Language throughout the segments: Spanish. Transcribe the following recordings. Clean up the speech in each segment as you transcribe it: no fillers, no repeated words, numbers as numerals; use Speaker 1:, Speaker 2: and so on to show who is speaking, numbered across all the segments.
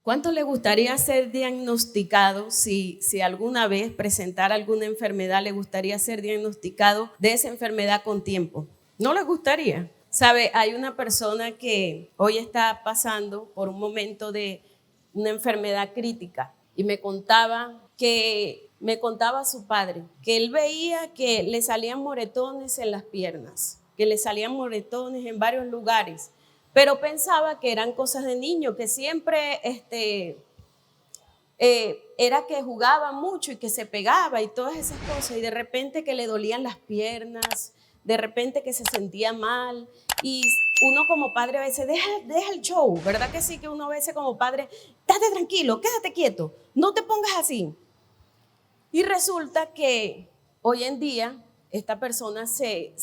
Speaker 1: ¿Cuánto le gustaría ser diagnosticado si alguna vez presentara alguna enfermedad, le gustaría ser diagnosticado de esa enfermedad con tiempo? ¿No le gustaría? Sabe, hay una persona que hoy está pasando por un momento de una enfermedad crítica y me contaba a su padre que él veía que le salían moretones en las piernas, que le salían moretones en varios lugares, pero pensaba que eran cosas de niño, que siempre era que jugaba mucho y que se pegaba y todas esas cosas, y de repente que le dolían las piernas, de repente que se sentía mal, y uno como padre a veces deja el show, ¿verdad que sí? Que uno a veces como padre, estate tranquilo, quédate quieto, no te pongas así. Y resulta que hoy en día esta persona se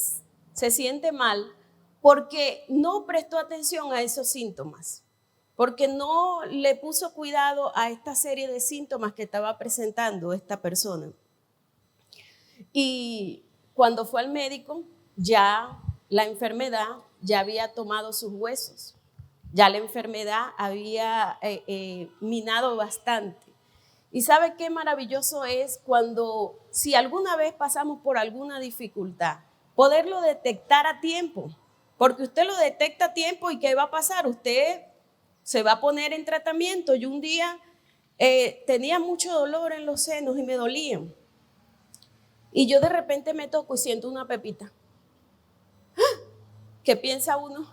Speaker 1: siente mal porque no prestó atención a esos síntomas, porque no le puso cuidado a esta serie de síntomas que estaba presentando esta persona. Y cuando fue al médico, ya la enfermedad ya había tomado sus huesos, ya la enfermedad había minado bastante. Y ¿sabe qué maravilloso es cuando, si alguna vez pasamos por alguna dificultad, poderlo detectar a tiempo? Porque usted lo detecta a tiempo y ¿qué va a pasar? Usted se va a poner en tratamiento. Yo un día tenía mucho dolor en los senos y me dolían. Y yo de repente me toco y siento una pepita. ¿Qué piensa uno?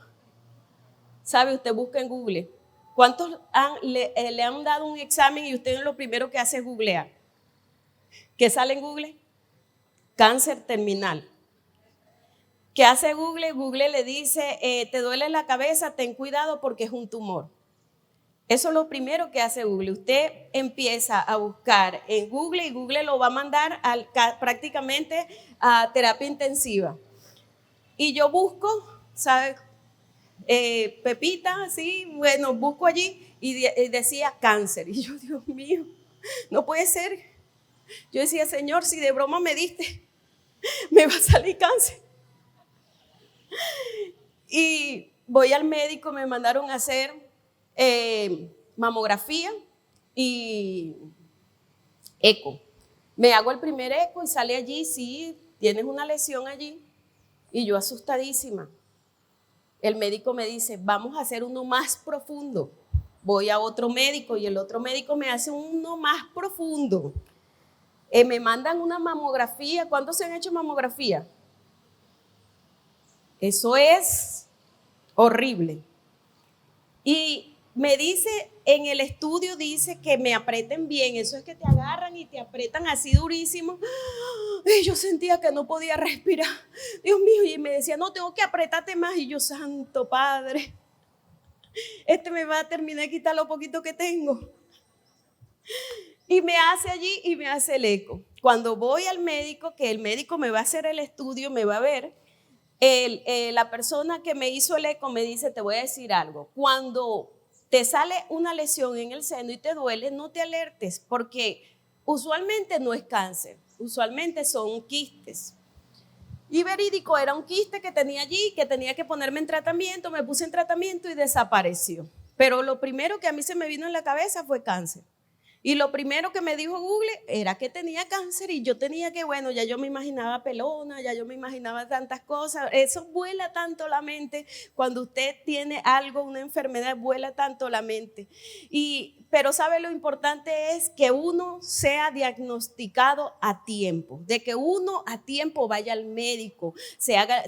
Speaker 1: ¿Sabe? Usted busca en Google. ¿Cuántos le han dado un examen y usted lo primero que hace es googlear? ¿Qué sale en Google? Cáncer terminal. ¿Qué hace Google? Google le dice, te duele la cabeza, ten cuidado porque es un tumor. Eso es lo primero que hace Google. Usted empieza a buscar en Google y Google lo va a mandar prácticamente a terapia intensiva. Y yo busco, ¿sabe? Pepita, sí, bueno, busco allí y decía cáncer. Y yo, Dios mío, no puede ser. Yo decía, Señor, si de broma me diste, me va a salir cáncer. Y voy al médico, me mandaron a hacer mamografía y eco. Me hago el primer eco y sale allí, sí, tienes una lesión allí. Y yo asustadísima. El médico me dice, vamos a hacer uno más profundo. Voy a otro médico y el otro médico me hace uno más profundo. Me mandan una mamografía. ¿Cuántos se han hecho mamografía? Eso es horrible. Y me dice, en el estudio dice que me aprieten bien. Eso es que te agarran y te aprietan así durísimo. Y yo sentía que no podía respirar. Dios mío, y me decía, no, tengo que apretarte más. Y yo, santo Padre, me va a terminar de quitar lo poquito que tengo. Y me hace allí y me hace el eco. Cuando voy al médico, que el médico me va a hacer el estudio, me va a ver, la persona que me hizo el eco me dice, te voy a decir algo, cuando te sale una lesión en el seno y te duele, no te alertes, porque usualmente no es cáncer, usualmente son quistes. Y verídico, era un quiste que tenía allí, que tenía que ponerme en tratamiento, me puse en tratamiento y desapareció. Pero lo primero que a mí se me vino en la cabeza fue cáncer. Y lo primero que me dijo Google era que tenía cáncer y yo tenía que, bueno, ya yo me imaginaba pelona, ya yo me imaginaba tantas cosas. Eso vuela tanto la mente. Cuando usted tiene algo, una enfermedad, vuela tanto la mente. Pero sabe, lo importante es que uno sea diagnosticado a tiempo, de que uno a tiempo vaya al médico, se haga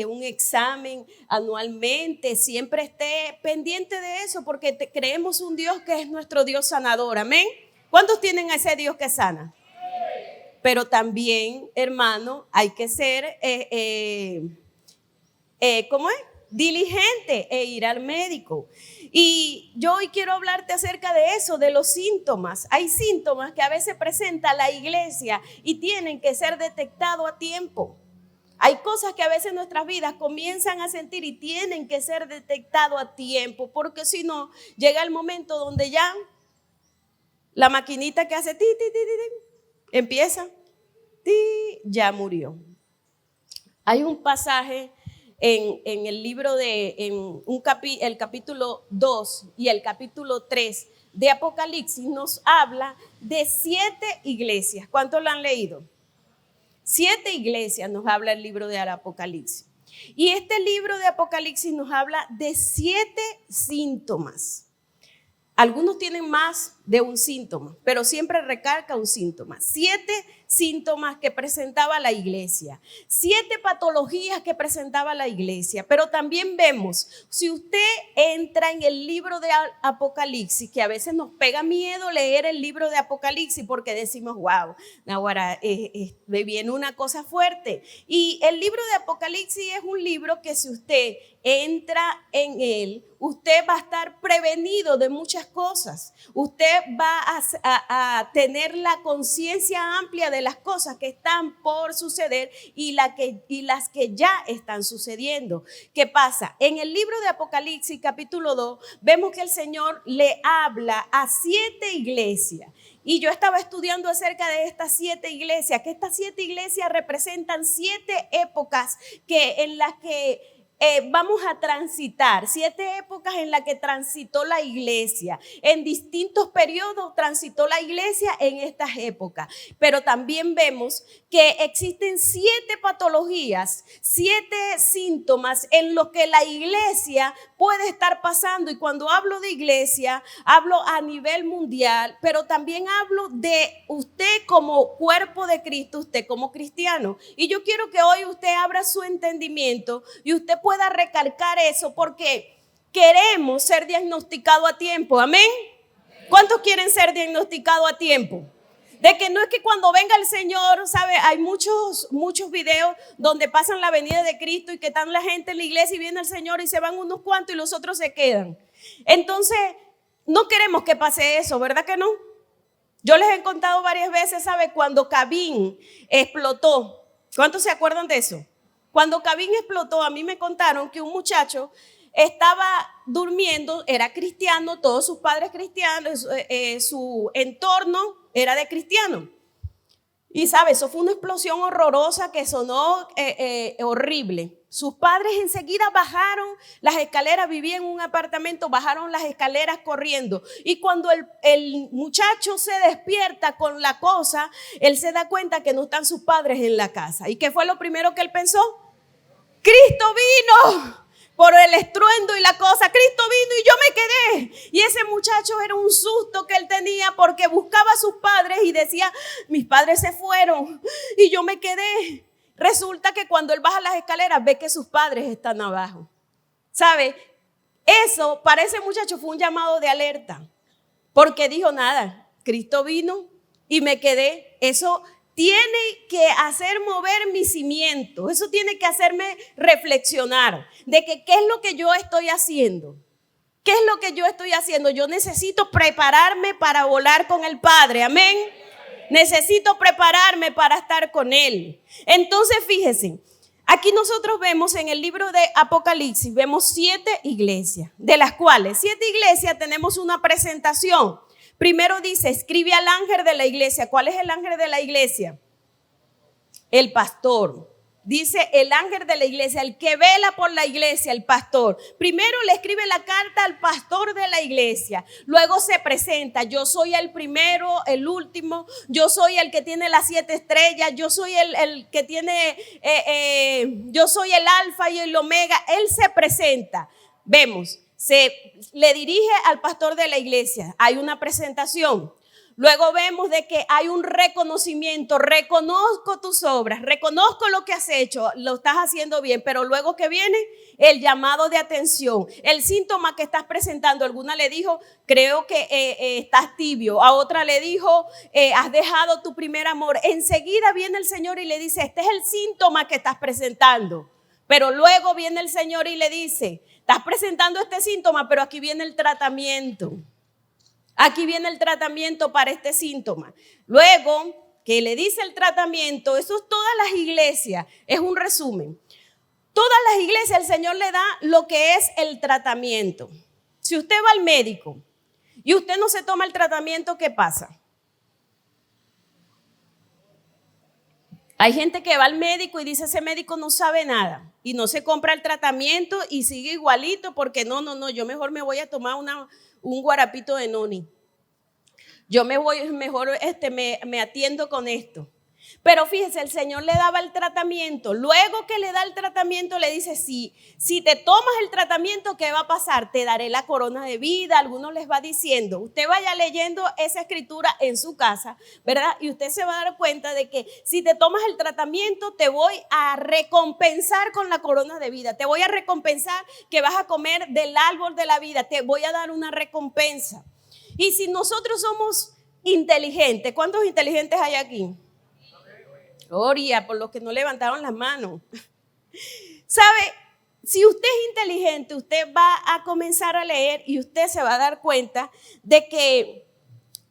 Speaker 1: un examen anualmente, siempre esté pendiente de eso, porque creemos un Dios que es nuestro Dios sanador, amén. ¿Cuántos tienen a ese Dios que sana? Pero también, hermano, hay que ser, ¿cómo es? Diligente e ir al médico. Y yo hoy quiero hablarte acerca de eso, de los síntomas. Hay síntomas que a veces presenta la iglesia y tienen que ser detectados a tiempo. Hay cosas que a veces en nuestras vidas comienzan a sentir y tienen que ser detectados a tiempo, porque si no, llega el momento donde ya la maquinita que hace ti, ti, ti, ti, ti, empieza, ti, ya murió. Hay un pasaje en el libro el capítulo 2 y el capítulo 3 de Apocalipsis, nos habla de 7 iglesias. ¿Cuántos lo han leído? 7 iglesias nos habla el libro de Apocalipsis. Y este libro de Apocalipsis nos habla de 7 síntomas. Algunos tienen más de un síntoma, pero siempre recalca un síntoma. 7 síntomas que presentaba la iglesia, 7 patologías que presentaba la iglesia. Pero también vemos, si usted entra en el libro de Apocalipsis, que a veces nos pega miedo leer el libro de Apocalipsis porque decimos, wow, ahora me viene una cosa fuerte. Y el libro de Apocalipsis es un libro que si usted entra en él, usted va a estar prevenido de muchas cosas. Usted va a tener la conciencia amplia de las cosas que están por suceder y las que ya están sucediendo. ¿Qué pasa? En el libro de Apocalipsis, capítulo 2, vemos que el Señor le habla a 7 iglesias. Y yo estaba estudiando acerca de estas 7 iglesias, que estas 7 iglesias representan 7 épocas en las que vamos a transitar, 7 épocas en las que transitó la iglesia. En distintos periodos transitó la iglesia en estas épocas. Pero también vemos que existen 7 patologías, 7 síntomas en los que la iglesia puede estar pasando. Y cuando hablo de iglesia, hablo a nivel mundial, pero también hablo de usted como cuerpo de Cristo, usted como cristiano. Y yo quiero que hoy usted abra su entendimiento y usted pueda recalcar eso, porque queremos ser diagnosticados a tiempo. Amén. ¿Cuántos quieren ser diagnosticados a tiempo? De que no es que cuando venga el Señor, ¿sabe? Hay muchos videos donde pasan la venida de Cristo y que están la gente en la iglesia y viene el Señor y se van unos cuantos y los otros se quedan. Entonces, no queremos que pase eso, ¿verdad que no? Yo les he contado varias veces, ¿sabe? Cuando Caín explotó. ¿Cuántos se acuerdan de eso? Cuando Caín explotó, a mí me contaron que un muchacho estaba durmiendo, era cristiano, todos sus padres cristianos, su entorno era de cristiano. Y sabe, eso fue una explosión horrorosa que sonó horrible. Sus padres enseguida bajaron las escaleras, vivía en un apartamento, bajaron las escaleras corriendo. Y cuando el muchacho se despierta con la cosa, él se da cuenta que no están sus padres en la casa. ¿Y qué fue lo primero que él pensó? Cristo vino. Por el estruendo y la cosa, Cristo vino y yo me quedé. Y ese muchacho era un susto que él tenía porque buscaba a sus padres y decía, mis padres se fueron y yo me quedé. Resulta que cuando él baja las escaleras ve que sus padres están abajo. ¿Sabe? Eso para ese muchacho fue un llamado de alerta. Porque dijo, nada, Cristo vino y me quedé. Eso tiene que hacer mover mi cimiento. Eso tiene que hacerme reflexionar de que qué es lo que yo estoy haciendo. ¿Qué es lo que yo estoy haciendo? Yo necesito prepararme para volar con el Padre. Amén. Necesito prepararme para estar con Él. Entonces, fíjense, aquí nosotros vemos en el libro de Apocalipsis, vemos 7 iglesias, de las cuales 7 iglesias tenemos una presentación. Primero dice, escribe al ángel de la iglesia. ¿Cuál es el ángel de la iglesia? El pastor. Dice el ángel de la iglesia, el que vela por la iglesia, el pastor. Primero le escribe la carta al pastor de la iglesia. Luego se presenta, yo soy el primero, el último. Yo soy el que tiene las 7 estrellas. Yo soy el que tiene, yo soy el alfa y el omega. Él se presenta. Vemos. Se le dirige al pastor de la iglesia, hay una presentación. Luego vemos de que hay un reconocimiento, reconozco tus obras, reconozco lo que has hecho, lo estás haciendo bien, pero luego que viene el llamado de atención, el síntoma que estás presentando. Alguna le dijo, creo que estás tibio, a otra le dijo, has dejado tu primer amor. Enseguida viene el Señor y le dice, este es el síntoma que estás presentando. Pero luego viene el Señor y le dice, estás presentando este síntoma, pero aquí viene el tratamiento. Aquí viene el tratamiento para este síntoma. Luego que le dice el tratamiento, eso es todas las iglesias, es un resumen. Todas las iglesias el Señor le da lo que es el tratamiento. Si usted va al médico y usted no se toma el tratamiento, ¿qué pasa? Hay gente que va al médico y dice, ese médico no sabe nada y no se compra el tratamiento y sigue igualito porque no, yo mejor me voy a tomar un guarapito de noni. Yo me voy, mejor me atiendo con esto. Pero fíjese, el Señor le daba el tratamiento. Luego que le da el tratamiento, le dice, si te tomas el tratamiento, ¿qué va a pasar? Te daré la corona de vida. Algunos les va diciendo, usted vaya leyendo esa escritura en su casa, ¿verdad? Y usted se va a dar cuenta de que si te tomas el tratamiento, te voy a recompensar con la corona de vida. Te voy a recompensar que vas a comer del árbol de la vida. Te voy a dar una recompensa. Y si nosotros somos inteligentes, ¿cuántos inteligentes hay aquí? Gloria, por los que no levantaron las manos. ¿Sabe? Si usted es inteligente, usted va a comenzar a leer y usted se va a dar cuenta de que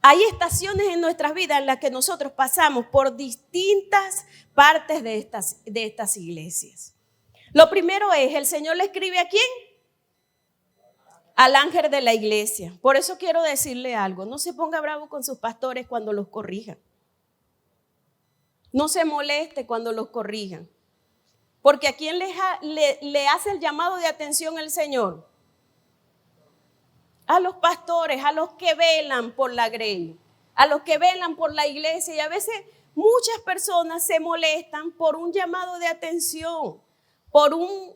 Speaker 1: hay estaciones en nuestras vidas en las que nosotros pasamos por distintas partes de estas iglesias. Lo primero es, el Señor le escribe ¿a quién? Al ángel de la iglesia. Por eso quiero decirle algo, no se ponga bravo con sus pastores cuando los corrijan. No se moleste cuando los corrijan. Porque ¿a quién le hace el llamado de atención el Señor? A los pastores, a los que velan por la grey, a los que velan por la iglesia. Y a veces muchas personas se molestan por un llamado de atención, por una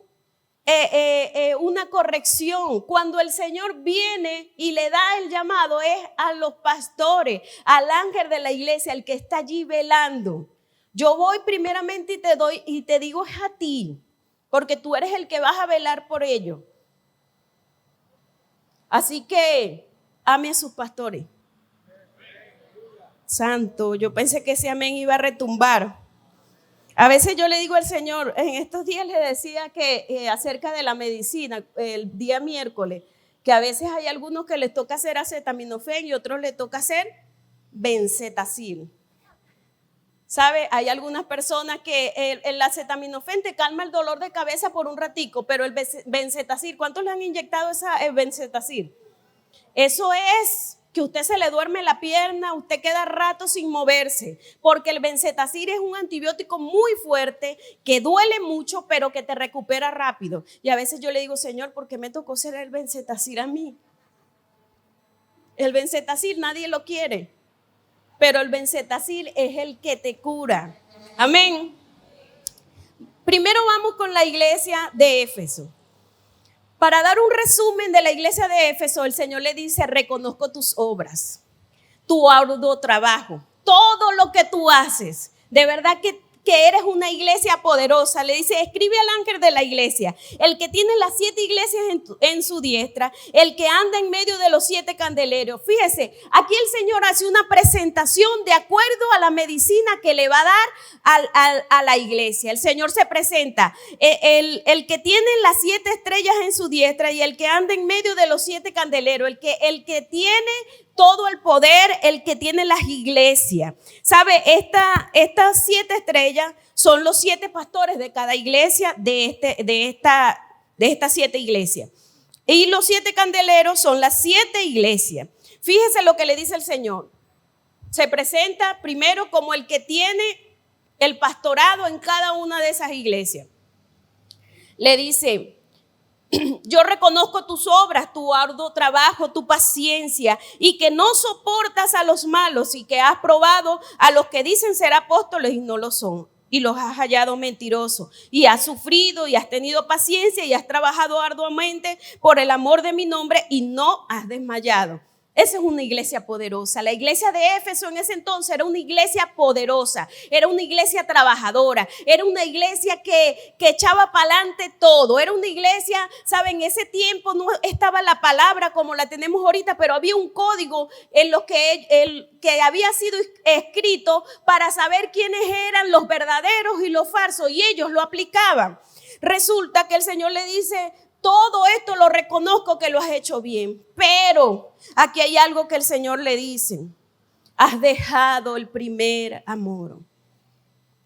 Speaker 1: corrección. Cuando el Señor viene y le da el llamado es a los pastores, al ángel de la iglesia, el que está allí velando. Yo voy primeramente y te digo es a ti, porque tú eres el que vas a velar por ello. Así que ame a sus pastores. Santo, yo pensé que ese amén iba a retumbar. A veces yo le digo al Señor, en estos días le decía que acerca de la medicina, el día miércoles, que a veces hay algunos que les toca hacer acetaminofén y otros les toca hacer benzetacil. ¿Sabe? Hay algunas personas que el acetaminofén te calma el dolor de cabeza por un ratico, pero el benzetacil, ¿cuántos le han inyectado el benzetacil? Eso es que usted se le duerme la pierna, usted queda rato sin moverse, porque el benzetacil es un antibiótico muy fuerte que duele mucho, pero que te recupera rápido. Y a veces yo le digo, Señor, ¿por qué me tocó ser el benzetacil a mí? El benzetacil nadie lo quiere, pero el benzetacil es el que te cura. Amén. Primero vamos con la iglesia de Éfeso. Para dar un resumen de la iglesia de Éfeso, el Señor le dice, reconozco tus obras, tu arduo trabajo, todo lo que tú haces. De verdad que eres una iglesia poderosa. Le dice, escribe al ángel de la iglesia, el que tiene las 7 iglesias en su diestra, el que anda en medio de los 7 candeleros. Fíjese, aquí el Señor hace una presentación de acuerdo a la medicina que le va a dar a la iglesia. El Señor se presenta, el que tiene las 7 estrellas en su diestra y el que anda en medio de los 7 candeleros, el que tiene todo el poder, el que tiene las iglesias. ¿Sabe? Estas 7 estrellas son los 7 pastores de cada iglesia de estas 7 iglesias. Y los 7 candeleros son las 7 iglesias. Fíjese lo que le dice el Señor. Se presenta primero como el que tiene el pastorado en cada una de esas iglesias. Le dice, yo reconozco tus obras, tu arduo trabajo, tu paciencia y que no soportas a los malos y que has probado a los que dicen ser apóstoles y no lo son y los has hallado mentirosos y has sufrido y has tenido paciencia y has trabajado arduamente por el amor de mi nombre y no has desmayado. Esa es una iglesia poderosa. La iglesia de Éfeso en ese entonces era una iglesia poderosa, era una iglesia trabajadora, era una iglesia que echaba para adelante todo. Era una iglesia, ¿saben? En ese tiempo no estaba la palabra como la tenemos ahorita, pero había un código en lo que había sido escrito para saber quiénes eran los verdaderos y los falsos, y ellos lo aplicaban. Resulta que el Señor le dice, todo esto lo reconozco que lo has hecho bien, pero aquí hay algo que el Señor le dice. Has dejado el primer amor.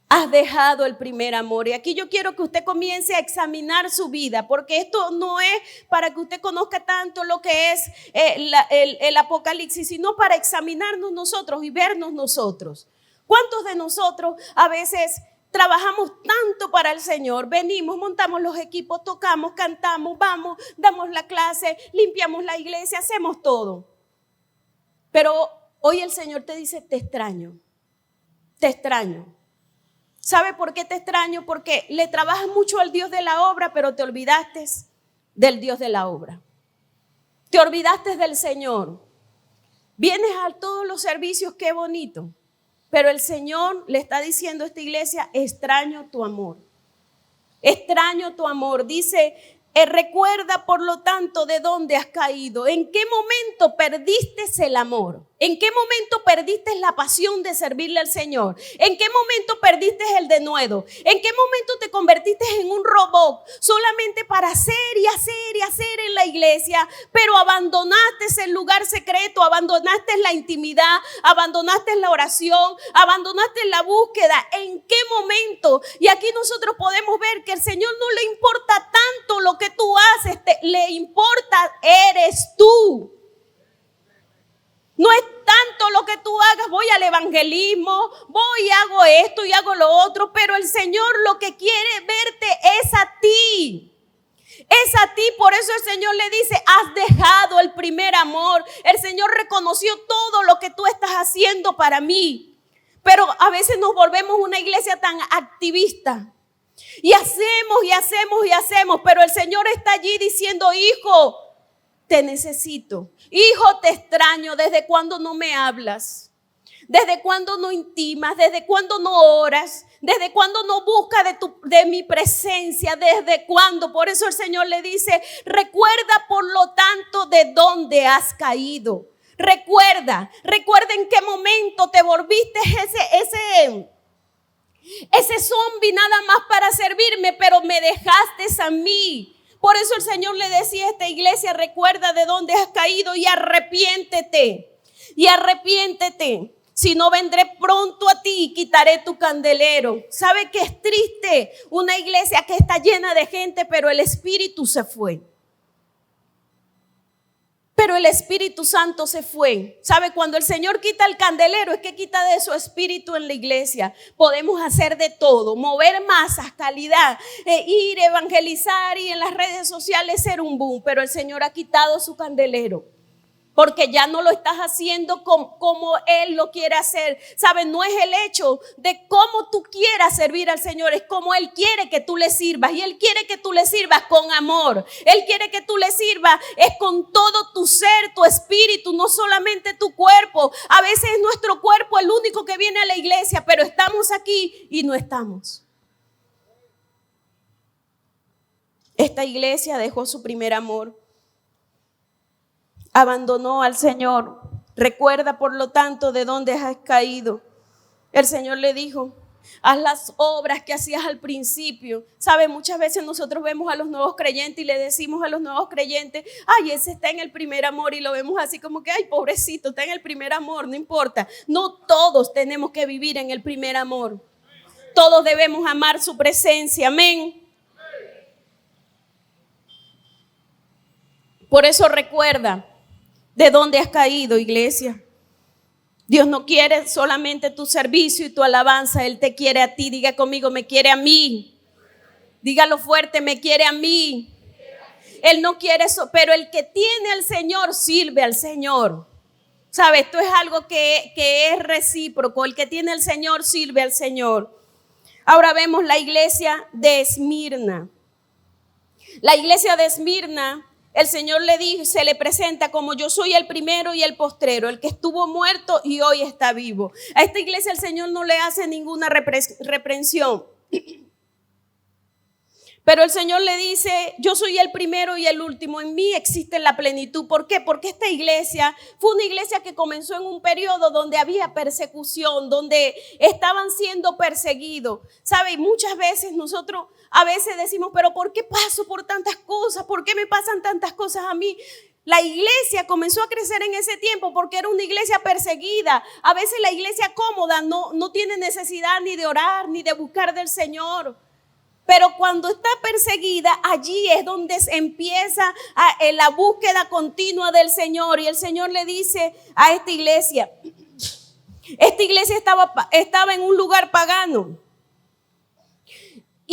Speaker 1: Has dejado el primer amor. Y aquí yo quiero que usted comience a examinar su vida, porque esto no es para que usted conozca tanto lo que es el Apocalipsis, sino para examinarnos nosotros y vernos nosotros. ¿Cuántos de nosotros a veces trabajamos tanto para el Señor, venimos, montamos los equipos, tocamos, cantamos, vamos, damos la clase, limpiamos la iglesia, hacemos todo. Pero hoy el Señor te dice, te extraño, te extraño. ¿Sabe por qué te extraño? Porque le trabajas mucho al Dios de la obra, pero te olvidaste del Dios de la obra. Te olvidaste del Señor. Vienes a todos los servicios, qué bonito. Pero el Señor le está diciendo a esta iglesia, extraño tu amor. Extraño tu amor. Dice, recuerda por lo tanto de dónde has caído. ¿En qué momento perdiste el amor? ¿En qué momento perdiste la pasión de servirle al Señor? ¿En qué momento perdiste el denuedo? ¿En qué momento te convertiste en un robot solamente para hacer y hacer y hacer en la iglesia? Pero abandonaste el lugar secreto, abandonaste la intimidad, abandonaste la oración, abandonaste la búsqueda. ¿En qué momento? Y aquí nosotros podemos ver que al Señor no le importa tanto lo que tú haces, le importa eres tú. No es tanto lo que tú hagas, voy al evangelismo, voy y hago esto y hago lo otro, pero el Señor lo que quiere verte es a ti. Es a ti, por eso el Señor le dice, has dejado el primer amor. El Señor reconoció todo lo que tú estás haciendo para mí. Pero a veces nos volvemos una iglesia tan activista. Y hacemos y hacemos y hacemos, pero el Señor está allí diciendo, hijo, te necesito. Hijo, te extraño. ¿Desde cuándo no me hablas? ¿Desde cuándo no intimas? ¿Desde cuándo no oras? ¿Desde cuándo no buscas de mi presencia? ¿Desde cuándo? Por eso el Señor le dice, recuerda por lo tanto de dónde has caído. Recuerda en qué momento te volviste ese zombie nada más para servirme, pero me dejaste a mí. Por eso el Señor le decía a esta iglesia, recuerda de dónde has caído y arrepiéntete. Y arrepiéntete. Si no, vendré pronto a ti y quitaré tu candelero. ¿Sabe qué es triste? Una iglesia que está llena de gente, pero el Espíritu se fue. Pero el Espíritu Santo se fue. ¿Sabe? Cuando el Señor quita el candelero es que quita de su espíritu en la iglesia. Podemos hacer de todo, mover masas, calidad, ir, evangelizar y en las redes sociales ser un boom. Pero el Señor ha quitado su candelero. Porque ya no lo estás haciendo como Él lo quiere hacer. ¿Sabes? No es el hecho de cómo tú quieras servir al Señor. Es como Él quiere que tú le sirvas. Y Él quiere que tú le sirvas con amor. Él quiere que tú le sirvas es con todo tu ser, tu espíritu, no solamente tu cuerpo. A veces es nuestro cuerpo el único que viene a la iglesia, pero estamos aquí y no estamos. Esta iglesia dejó su primer amor. Abandonó al Señor. Recuerda por lo tanto de dónde has caído. El Señor le dijo, haz las obras que hacías al principio. ¿Sabe? Muchas veces nosotros vemos a los nuevos creyentes y le decimos a los nuevos creyentes, ay, ese está en el primer amor, y lo vemos así como que, ay, pobrecito, está en el primer amor, no importa. No todos tenemos que vivir en el primer amor. Todos debemos amar su presencia, amén. Por eso recuerda de dónde has caído, iglesia. Dios no quiere solamente tu servicio y tu alabanza, Él te quiere a ti. Diga conmigo, me quiere a mí. Dígalo fuerte, me quiere a mí. Él no quiere eso, pero el que tiene al Señor sirve al Señor. ¿Sabe? Esto es algo que es recíproco. El que tiene al Señor sirve al Señor. Ahora vemos la iglesia de Esmirna. La iglesia de Esmirna, el Señor le dijo, se le presenta como yo soy el primero y el postrero, el que estuvo muerto y hoy está vivo. A esta iglesia el Señor no le hace ninguna reprensión. Pero el Señor le dice, yo soy el primero y el último, en mí existe la plenitud. ¿Por qué? Porque esta iglesia fue una iglesia que comenzó en un periodo donde había persecución, donde estaban siendo perseguidos. ¿Sabe? Y muchas veces nosotros a veces decimos, pero ¿por qué paso por tantas cosas? ¿Por qué me pasan tantas cosas a mí? La iglesia comenzó a crecer en ese tiempo porque era una iglesia perseguida. A veces la iglesia cómoda no tiene necesidad ni de orar ni de buscar del Señor. Pero cuando está perseguida, allí es donde empieza la búsqueda continua del Señor. Y el Señor le dice a esta iglesia estaba en un lugar pagano.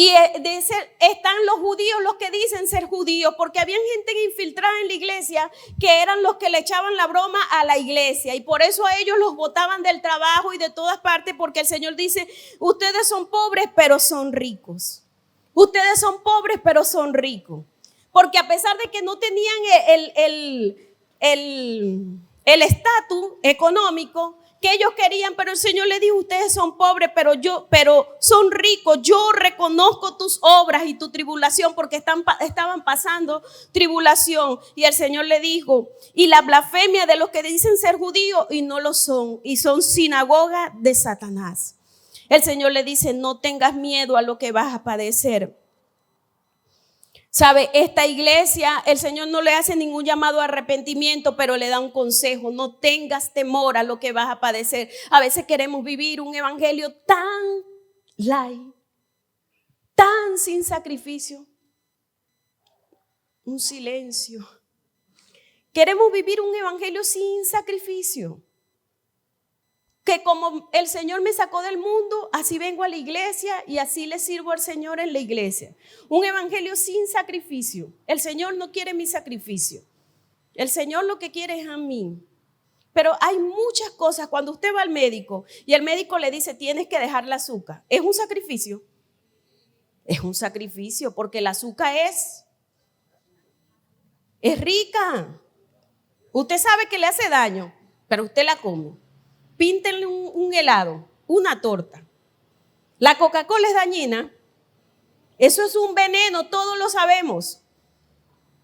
Speaker 1: están los judíos, los que dicen ser judíos, porque habían gente infiltrada en la iglesia que eran los que le echaban la broma a la iglesia, y por eso a ellos los botaban del trabajo y de todas partes, porque el Señor dice: ustedes son pobres pero son ricos. Ustedes son pobres pero son ricos. Porque a pesar de que no tenían el estatus económico que ellos querían, pero el Señor le dijo: ustedes son pobres, pero son ricos. Yo reconozco tus obras y tu tribulación, porque estaban pasando tribulación. Y el Señor le dijo: y la blasfemia de los que dicen ser judíos y no lo son, y son sinagoga de Satanás. El Señor le dice: no tengas miedo a lo que vas a padecer. ¿Sabe? Esta iglesia, el Señor no le hace ningún llamado a arrepentimiento, pero le da un consejo: no tengas temor a lo que vas a padecer. A veces queremos vivir un evangelio tan light, tan sin sacrificio, un silencio. Queremos vivir un evangelio sin sacrificio. Que como el Señor me sacó del mundo, así vengo a la iglesia y así le sirvo al Señor en la iglesia. Un evangelio sin sacrificio. El Señor no quiere mi sacrificio. El Señor lo que quiere es a mí. Pero hay muchas cosas. Cuando usted va al médico y el médico le dice: tienes que dejar el azúcar, ¿es un sacrificio? Es un sacrificio, porque el azúcar es rica. Usted sabe que le hace daño, pero usted la come. Píntenle un helado, una torta. La Coca-Cola es dañina. Eso es un veneno, todos lo sabemos.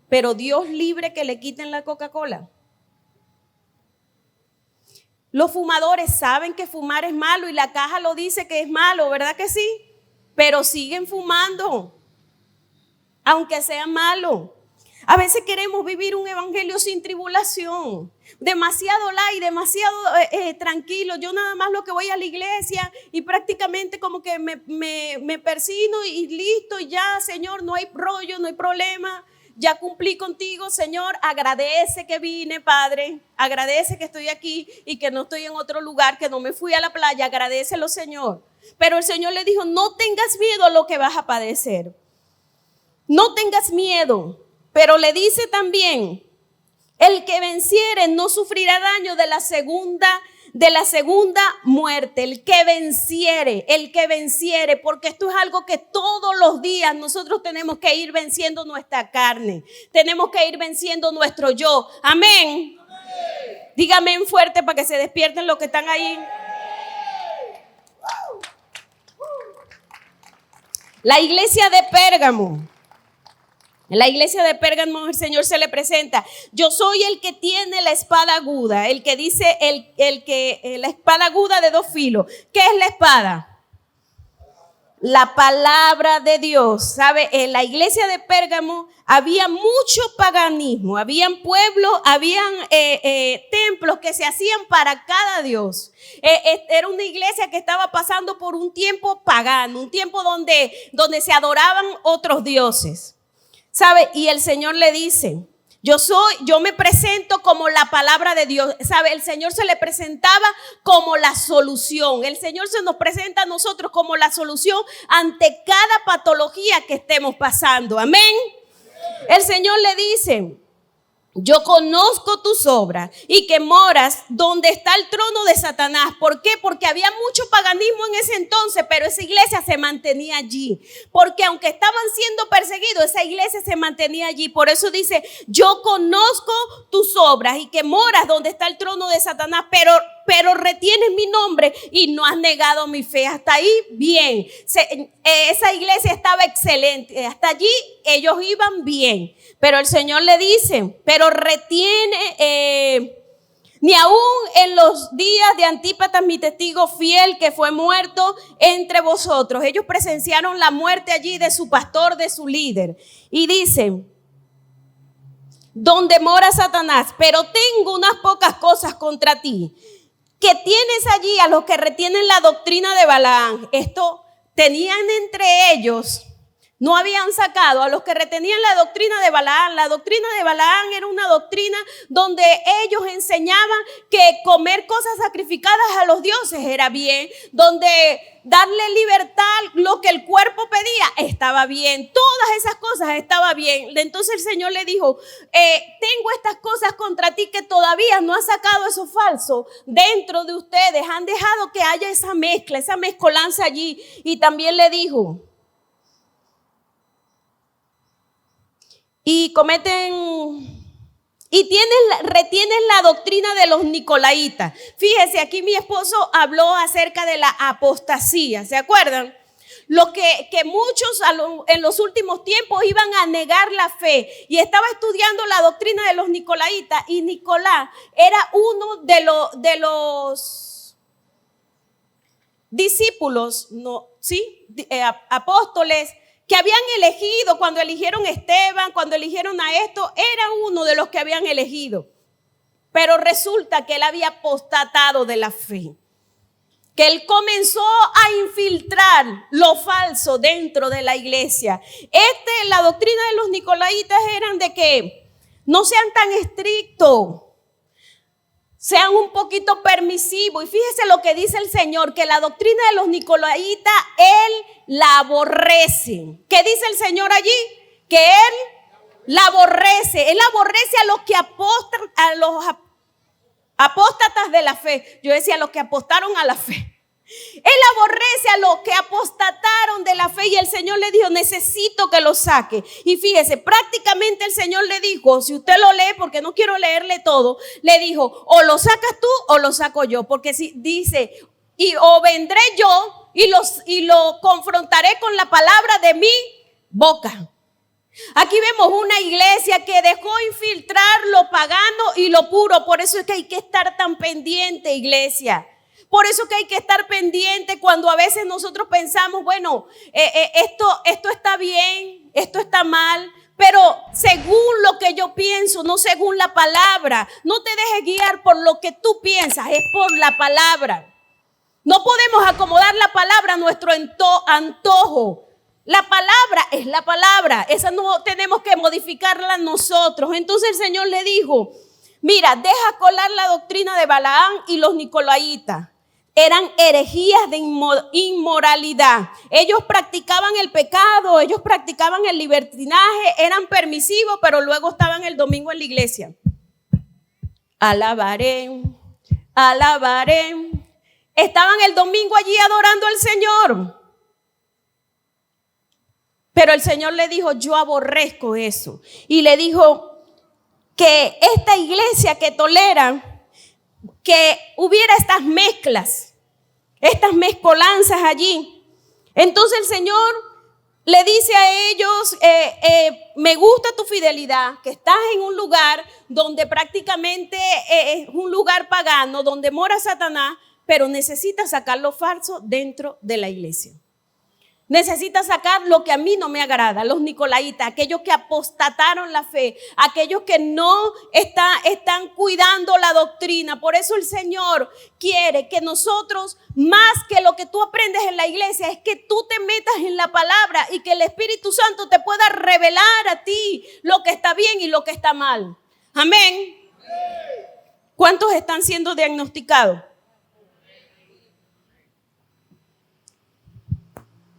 Speaker 1: Pero Dios libre que le quiten la Coca-Cola. Los fumadores saben que fumar es malo y la caja lo dice que es malo, ¿verdad que sí? Pero siguen fumando, aunque sea malo. A veces queremos vivir un evangelio sin tribulación, demasiado light, demasiado tranquilo. Yo nada más lo que voy a la iglesia y prácticamente como que me persino y listo, y ya, Señor, no hay rollo, no hay problema. Ya cumplí contigo, Señor. Agradece que vine, Padre. Agradece que estoy aquí y que no estoy en otro lugar, que no me fui a la playa. Agradécelo, Señor. Pero el Señor le dijo: no tengas miedo a lo que vas a padecer. No tengas miedo. Pero le dice también: el que venciere no sufrirá daño de la segunda muerte. El que venciere, porque esto es algo que todos los días nosotros tenemos que ir venciendo nuestra carne. Tenemos que ir venciendo nuestro yo. Amén. Dígame fuerte para que se despierten los que están ahí. La iglesia de Pérgamo. En la iglesia de Pérgamo el Señor se le presenta: yo soy el que tiene la espada aguda, el que dice la espada aguda de dos filos. ¿Qué es la espada? La palabra de Dios. ¿Sabe? En la iglesia de Pérgamo había mucho paganismo, habían pueblos, habían templos que se hacían para cada dios. Era una iglesia que estaba pasando por un tiempo pagano, un tiempo donde se adoraban otros dioses. ¿Sabe? Y el Señor le dice: yo me presento como la palabra de Dios. ¿Sabe? El Señor se le presentaba como la solución. El Señor se nos presenta a nosotros como la solución ante cada patología que estemos pasando. Amén. El Señor le dice: yo conozco tus obras y que moras donde está el trono de Satanás. ¿Por qué? Porque había mucho paganismo en ese entonces, pero esa iglesia se mantenía allí. Porque aunque estaban siendo perseguidos, esa iglesia se mantenía allí. Por eso dice: yo conozco tus obras y que moras donde está el trono de Satanás, pero retienes mi nombre y no has negado mi fe. Hasta ahí, bien. Esa iglesia estaba excelente. Hasta allí ellos iban bien. Pero el Señor le dice: pero retiene, ni aún en los días de Antípatas, mi testigo fiel, que fue muerto entre vosotros. Ellos presenciaron la muerte allí de su pastor, de su líder. Y dice: donde mora Satanás, pero tengo unas pocas cosas contra ti, que tienes allí a los que retienen la doctrina de Balaam. Esto tenían entre ellos No habían sacado a los que retenían la doctrina de Balaam. La doctrina de Balaam era una doctrina donde ellos enseñaban que comer cosas sacrificadas a los dioses era bien, donde darle libertad, lo que el cuerpo pedía, estaba bien. Todas esas cosas estaba bien. Entonces el Señor le dijo, tengo estas cosas contra ti que todavía no has sacado eso falso dentro de ustedes. Han dejado que haya esa mezcla, esa mezcolanza allí. Y también le dijo, y retienes la doctrina de los nicolaitas. Fíjese, aquí mi esposo habló acerca de la apostasía, ¿se acuerdan? Lo que muchos en los últimos tiempos iban a negar la fe, y estaba estudiando la doctrina de los nicolaitas, y Nicolás era uno de los discípulos, apóstoles, que habían elegido cuando eligieron a Esteban, cuando eligieron a esto, era uno de los que habían elegido. Pero resulta que él había apostatado de la fe, que él comenzó a infiltrar lo falso dentro de la iglesia. La doctrina de los nicolaitas eran de que no sean tan estrictos, sean un poquito permisivos. Y fíjese lo que dice el Señor, que la doctrina de los nicolaitas, Él la aborrece. ¿Qué dice el Señor allí? Que Él la aborrece. Él aborrece a los que apostan, a los apóstatas de la fe. Yo decía, a los que apostaron a la fe. Él aborrece a los que apostataron de la fe, y el Señor le dijo, necesito que lo saque. Y fíjese, prácticamente el Señor le dijo, si usted lo lee, porque no quiero leerle todo, le dijo, o lo sacas tú o lo saco yo, porque si dice, o vendré yo y lo confrontaré con la palabra de mi boca. Aquí vemos una iglesia que dejó infiltrar lo pagano y lo puro. Por eso es que hay que estar tan pendiente, iglesia. Por eso que hay que estar pendiente cuando a veces nosotros pensamos, bueno, esto está bien, esto está mal, pero según lo que yo pienso, no según la palabra. No te dejes guiar por lo que tú piensas, es por la palabra. No podemos acomodar la palabra a nuestro antojo. La palabra es la palabra, esa no tenemos que modificarla nosotros. Entonces el Señor le dijo, mira, deja colar la doctrina de Balaam y los nicolaitas. Eran herejías de inmoralidad. Ellos practicaban el pecado, ellos practicaban el libertinaje, eran permisivos, pero luego estaban el domingo en la iglesia. Alabaré, alabaré. Estaban el domingo allí adorando al Señor. Pero el Señor le dijo, yo aborrezco eso. Y le dijo que esta iglesia que tolera que hubiera estas mezclas, estas mezcolanzas allí. Entonces el Señor le dice a ellos, me gusta tu fidelidad, que estás en un lugar donde prácticamente es un lugar pagano, donde mora Satanás, pero necesitas sacar lo falso dentro de la iglesia. Necesitas sacar lo que a mí no me agrada, los nicolaitas, aquellos que apostataron la fe, aquellos que no están cuidando la doctrina. Por eso el Señor quiere que nosotros, más que lo que tú aprendes en la iglesia, es que tú te metas en la palabra y que el Espíritu Santo te pueda revelar a ti lo que está bien y lo que está mal. Amén. ¿Cuántos están siendo diagnosticados?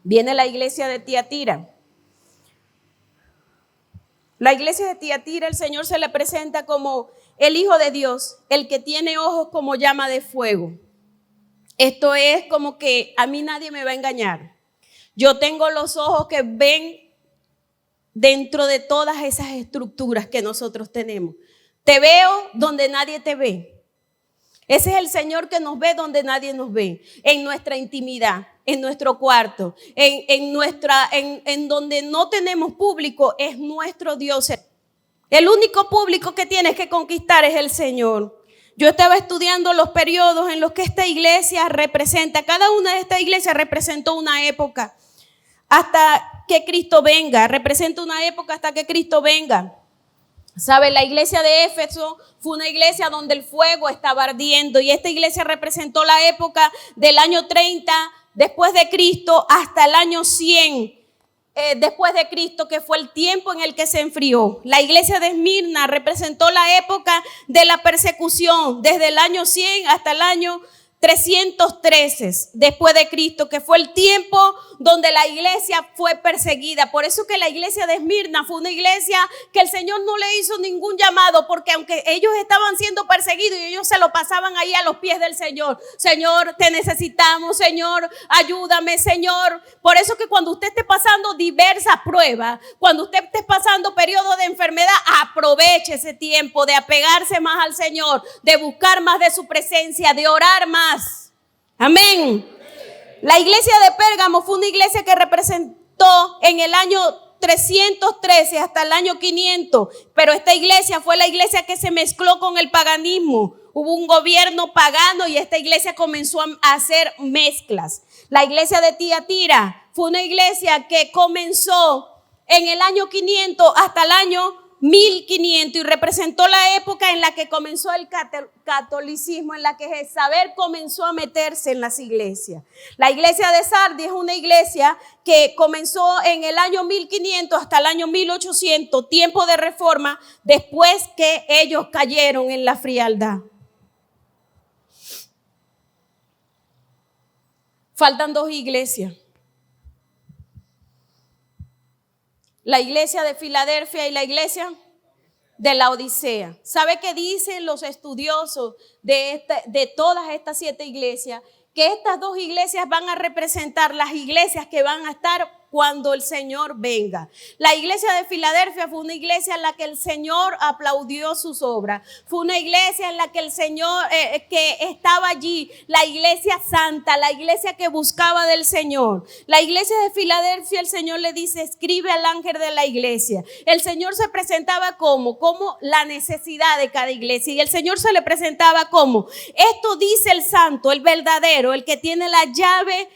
Speaker 1: Viene la iglesia de Tiatira. La iglesia de Tiatira, el Señor se le presenta como el Hijo de Dios, el que tiene ojos como llama de fuego. Esto es como que a mí nadie me va a engañar. Yo tengo los ojos que ven dentro de todas esas estructuras que nosotros tenemos. Te veo donde nadie te ve. Ese es el Señor que nos ve donde nadie nos ve, en nuestra intimidad, en nuestro cuarto, en donde no tenemos público, es nuestro Dios. El único público que tienes que conquistar es el Señor. Yo estaba estudiando los periodos en los que esta iglesia representa, cada una de estas iglesias representó una época hasta que Cristo venga, representa una época hasta que Cristo venga. ¿Sabe? La iglesia de Éfeso fue una iglesia donde el fuego estaba ardiendo, y esta iglesia representó la época del año 30 después de Cristo hasta el año 100 después de Cristo, que fue el tiempo en el que se enfrió. La iglesia de Esmirna representó la época de la persecución, desde el año 100 hasta el año 313 después de Cristo, que fue el tiempo donde la iglesia fue perseguida. Por eso que la iglesia de Esmirna fue una iglesia que el Señor no le hizo ningún llamado, porque aunque ellos estaban siendo perseguidos y ellos se lo pasaban ahí a los pies del Señor. Señor, te necesitamos, Señor, ayúdame, Señor. Por eso que cuando usted esté pasando diversas pruebas, cuando usted esté pasando periodos de enfermedad, aproveche ese tiempo de apegarse más al Señor, de buscar más de su presencia, de orar más. Amén. La iglesia de Pérgamo fue una iglesia que representó en el año 313 hasta el año 500, pero esta iglesia fue la iglesia que se mezcló con el paganismo. Hubo un gobierno pagano y esta iglesia comenzó a hacer mezclas. La iglesia de Tiatira fue una iglesia que comenzó en el año 500 hasta el año 1500 y representó la época en la que comenzó el catolicismo, en la que Jezabel comenzó a meterse en las iglesias. La iglesia de Sardis es una iglesia que comenzó en el año 1500 hasta el año 1800, tiempo de reforma, después que ellos cayeron en la frialdad. Faltan dos iglesias. La iglesia de Filadelfia y la iglesia de la Odisea. ¿Sabe qué dicen los estudiosos de todas estas 7 iglesias? Que estas dos iglesias van a representar las iglesias que van a estar cuando el Señor venga. La iglesia de Filadelfia fue una iglesia en la que el Señor aplaudió sus obras. Fue una iglesia en la que el Señor, que estaba allí, la iglesia santa, la iglesia que buscaba del Señor. La iglesia de Filadelfia, el Señor le dice, escribe al ángel de la iglesia. El Señor se presentaba como la necesidad de cada iglesia. Y el Señor se le presentaba como, esto dice el santo, el verdadero, el que tiene la llave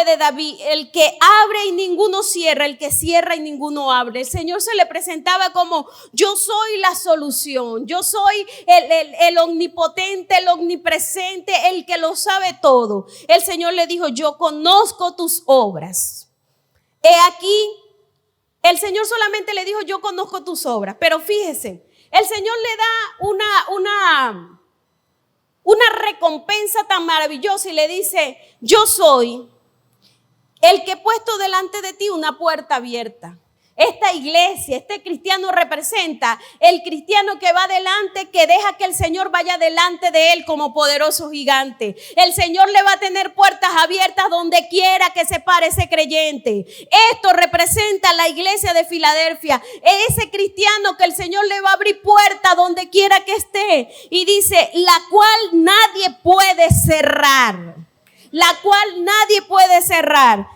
Speaker 1: de David, el que abre y ninguno cierra, el que cierra y ninguno abre. El Señor se le presentaba como, yo soy la solución, yo soy el omnipotente, el omnipresente, el que lo sabe todo. El Señor le dijo, yo conozco tus obras. He aquí, el Señor solamente le dijo, yo conozco tus obras, pero fíjese, el Señor le da una recompensa tan maravillosa y le dice, yo soy el que he puesto delante de ti una puerta abierta. Esta iglesia, este cristiano representa el cristiano que va adelante, que deja que el Señor vaya delante de él como poderoso gigante. El Señor le va a tener puertas abiertas donde quiera que se pare ese creyente. Esto representa la iglesia de Filadelfia, ese cristiano que el Señor le va a abrir puertas donde quiera que esté. Y dice, la cual nadie puede cerrar. La cual nadie puede cerrar.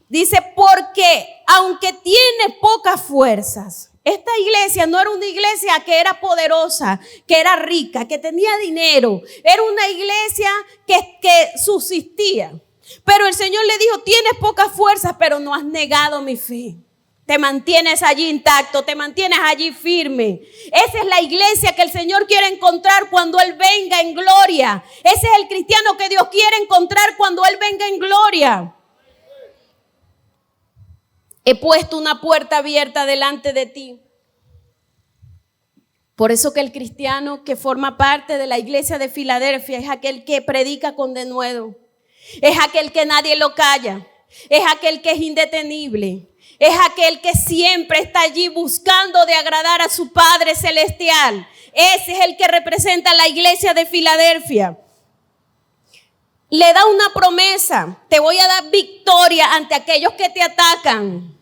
Speaker 1: Dice, porque aunque tiene pocas fuerzas, esta iglesia no era una iglesia que era poderosa, que era rica, que tenía dinero. Era una iglesia que subsistía. Pero el Señor le dijo, tienes pocas fuerzas, pero no has negado mi fe. Te mantienes allí intacto, te mantienes allí firme. Esa es la iglesia que el Señor quiere encontrar cuando Él venga en gloria. Ese es el cristiano que Dios quiere encontrar cuando Él venga en gloria. He puesto una puerta abierta delante de ti. Por eso que el cristiano que forma parte de la iglesia de Filadelfia es aquel que predica con denuedo. Es aquel que nadie lo calla. Es aquel que es indetenible. Es aquel que siempre está allí buscando de agradar a su Padre Celestial. Ese es el que representa la iglesia de Filadelfia. Le da una promesa. Te voy a dar victoria ante aquellos que te atacan.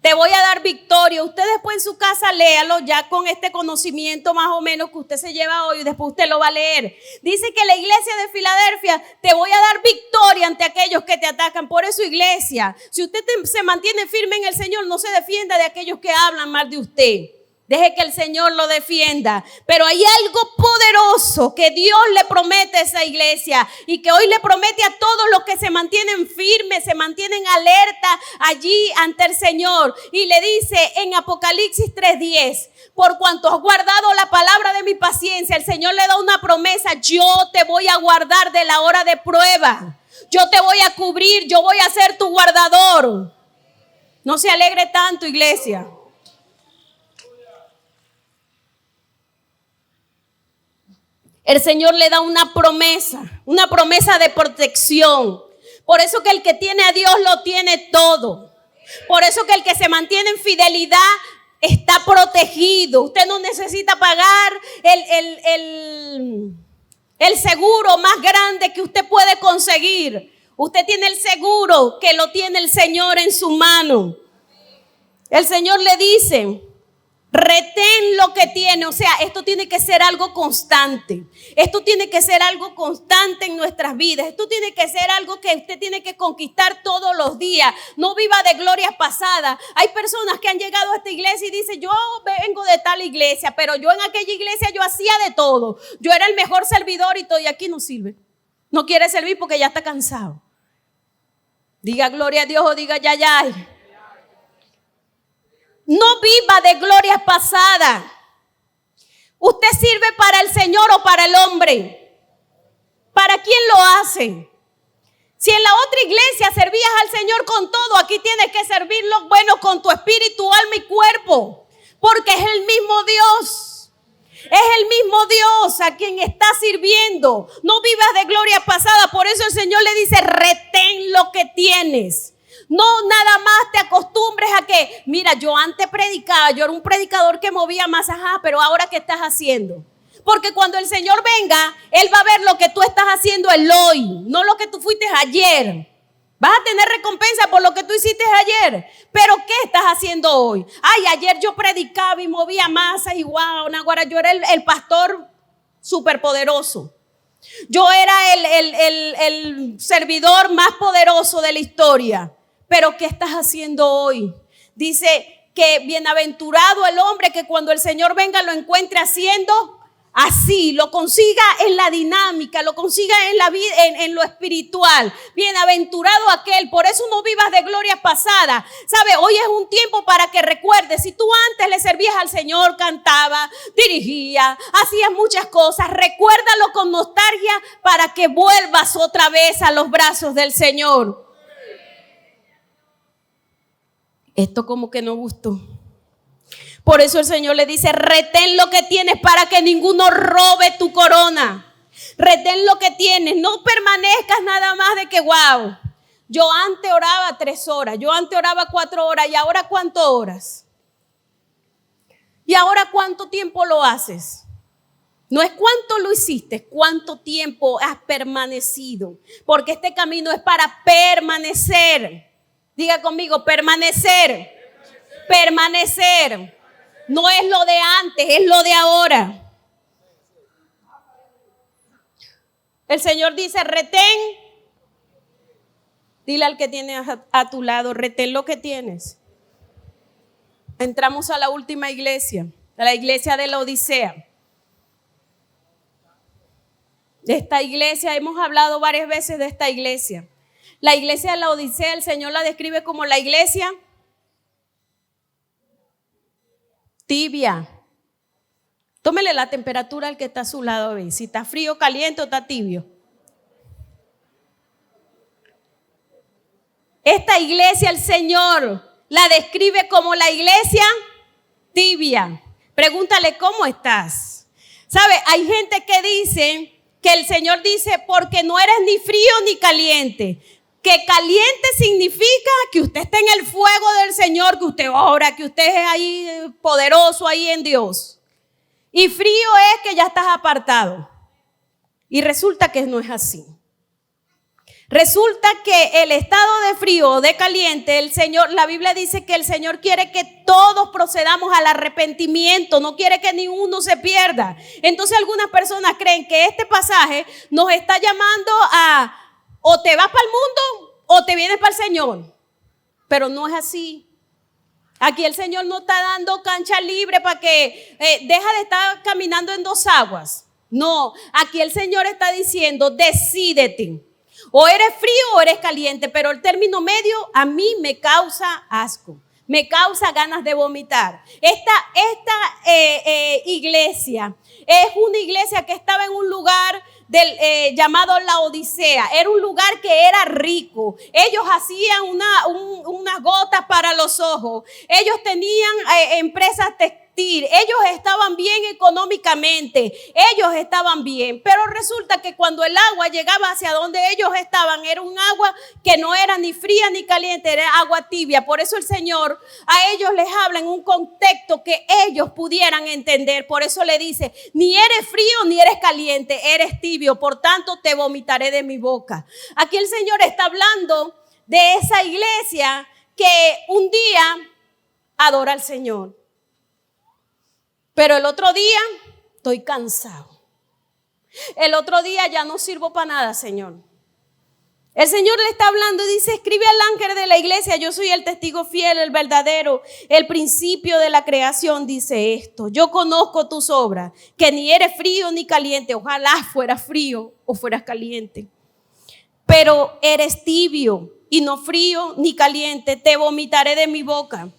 Speaker 1: Te voy a dar victoria. Usted después en su casa léalo ya con este conocimiento más o menos que usted se lleva hoy y después usted lo va a leer. Dice que la iglesia de Filadelfia, te voy a dar victoria ante aquellos que te atacan. Por eso, iglesia, si usted se mantiene firme en el Señor, no se defienda de aquellos que hablan mal de usted. Deje que el Señor lo defienda. Pero hay algo poderoso que Dios le promete a esa iglesia y que hoy le promete a todos los que se mantienen firmes, se mantienen alerta allí ante el Señor. Y le dice en Apocalipsis 3:10, por cuanto has guardado la palabra de mi paciencia, el Señor le da una promesa, yo te voy a guardar de la hora de prueba. Yo te voy a cubrir, yo voy a ser tu guardador. No se alegre tanto, iglesia. El Señor le da una promesa de protección. Por eso que el que tiene a Dios lo tiene todo. Por eso que el que se mantiene en fidelidad está protegido. Usted no necesita pagar el seguro más grande que usted puede conseguir. Usted tiene el seguro que lo tiene el Señor en su mano. El Señor le dice: retén lo que tiene. O sea, esto tiene que ser algo constante. Esto tiene que ser algo constante en nuestras vidas. Esto tiene que ser algo que usted tiene que conquistar todos los días. No viva de glorias pasadas. Hay personas que han llegado a esta iglesia y dicen: yo vengo de tal iglesia, pero yo en aquella iglesia yo hacía de todo. Yo era el mejor servidor y todo, y aquí no sirve. No quiere servir porque ya está cansado. Diga gloria a Dios o diga ya. No viva de glorias pasadas. ¿Usted sirve para el Señor o para el hombre? ¿Para quién lo hace? Si en la otra iglesia servías al Señor con todo, aquí tienes que servirlo, bueno, con tu espíritu, alma y cuerpo. Porque es el mismo Dios. Es el mismo Dios a quien está sirviendo. No vivas de gloria pasada. Por eso el Señor le dice: retén lo que tienes. No nada más te acostumbres a que, mira, yo antes predicaba, yo era un predicador que movía más, pero ahora ¿qué estás haciendo? Porque cuando el Señor venga, Él va a ver lo que tú estás haciendo el hoy, no lo que tú fuiste ayer. Vas a tener recompensa por lo que tú hiciste ayer. Pero ¿qué estás haciendo hoy? Ay, ayer yo predicaba y movía masas y wow, Naguará, yo era el pastor superpoderoso. Yo era el servidor más poderoso de la historia. Pero ¿qué estás haciendo hoy? Dice que bienaventurado el hombre que cuando el Señor venga lo encuentre haciendo así, lo consiga en la dinámica, lo consiga en la vida, en lo espiritual. Bienaventurado aquel. Por eso no vivas de glorias pasadas. ¿Sabe? Hoy es un tiempo para que recuerdes. Si tú antes le servías al Señor, cantaba, dirigía, hacías muchas cosas, recuérdalo con nostalgia para que vuelvas otra vez a los brazos del Señor. Esto como que no gustó. Por eso el Señor le dice: retén lo que tienes para que ninguno robe tu corona. Retén lo que tienes. No permanezcas nada más de que wow. Yo antes oraba 3 horas. Yo antes oraba 4 horas. ¿Y ahora cuántas horas? ¿Y ahora cuánto tiempo lo haces? No es cuánto lo hiciste, es cuánto tiempo has permanecido. Porque este camino es para permanecer. Diga conmigo: permanecer. Permanecer. No es lo de antes, es lo de ahora. El Señor dice: retén. Dile al que tienes a tu lado: retén lo que tienes. Entramos a la última iglesia, a la iglesia de la Odisea. De esta iglesia, hemos hablado varias veces de esta iglesia. La iglesia de la Odisea, el Señor la describe como la iglesia tibia. Tómele la temperatura al que está a su lado, ¿ves? Si está frío, caliente o está tibio. Esta iglesia el Señor la describe como la iglesia tibia. Pregúntale: ¿cómo estás? ¿Sabe? Hay gente que dice que el Señor dice: porque no eres ni frío ni caliente. Que caliente significa que usted está en el fuego del Señor, que usted ora, que usted es ahí poderoso ahí en Dios. Y frío es que ya estás apartado. Y resulta que no es así. Resulta que el estado de frío o de caliente, el Señor, la Biblia dice que el Señor quiere que todos procedamos al arrepentimiento, no quiere que ninguno se pierda. Entonces algunas personas creen que este pasaje nos está llamando a: o te vas para el mundo o te vienes para el Señor. Pero no es así. Aquí el Señor no está dando cancha libre para que deja de estar caminando en 2 aguas. No, aquí el Señor está diciendo: decídete. O eres frío o eres caliente, pero el término medio a mí me causa asco. Me causa ganas de vomitar. Esta iglesia es una iglesia que estaba en un lugar llamado La Odisea. Era un lugar que era rico. Ellos hacían unas gotas para los ojos. Ellos tenían empresas textiles. Ellos estaban bien económicamente, ellos estaban bien, pero resulta que cuando el agua llegaba hacia donde ellos estaban, era un agua que no era ni fría ni caliente, era agua tibia. Por eso el Señor a ellos les habla en un contexto que ellos pudieran entender. Por eso le dice, ni eres frío ni eres caliente, eres tibio, por tanto te vomitaré de mi boca. Aquí el Señor está hablando de esa iglesia que un día adora al Señor, pero el otro día estoy cansado. El otro día ya no sirvo para nada, Señor. El Señor le está hablando y dice, escribe al ángel de la iglesia, yo soy el testigo fiel, el verdadero, el principio de la creación, dice esto. Yo conozco tus obras, que ni eres frío ni caliente. Ojalá fueras frío o fueras caliente. Pero eres tibio y no frío ni caliente. Te vomitaré de mi boca.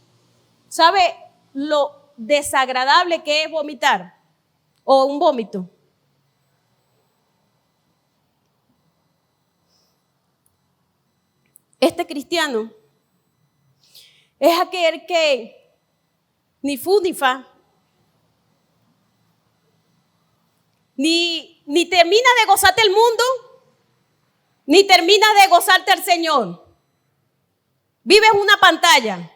Speaker 1: ¿Sabe lo desagradable que es vomitar o un vómito? Este cristiano es aquel que ni fu ni fa, ni termina de gozarte el mundo, ni termina de gozarte al Señor. Vives una pantalla.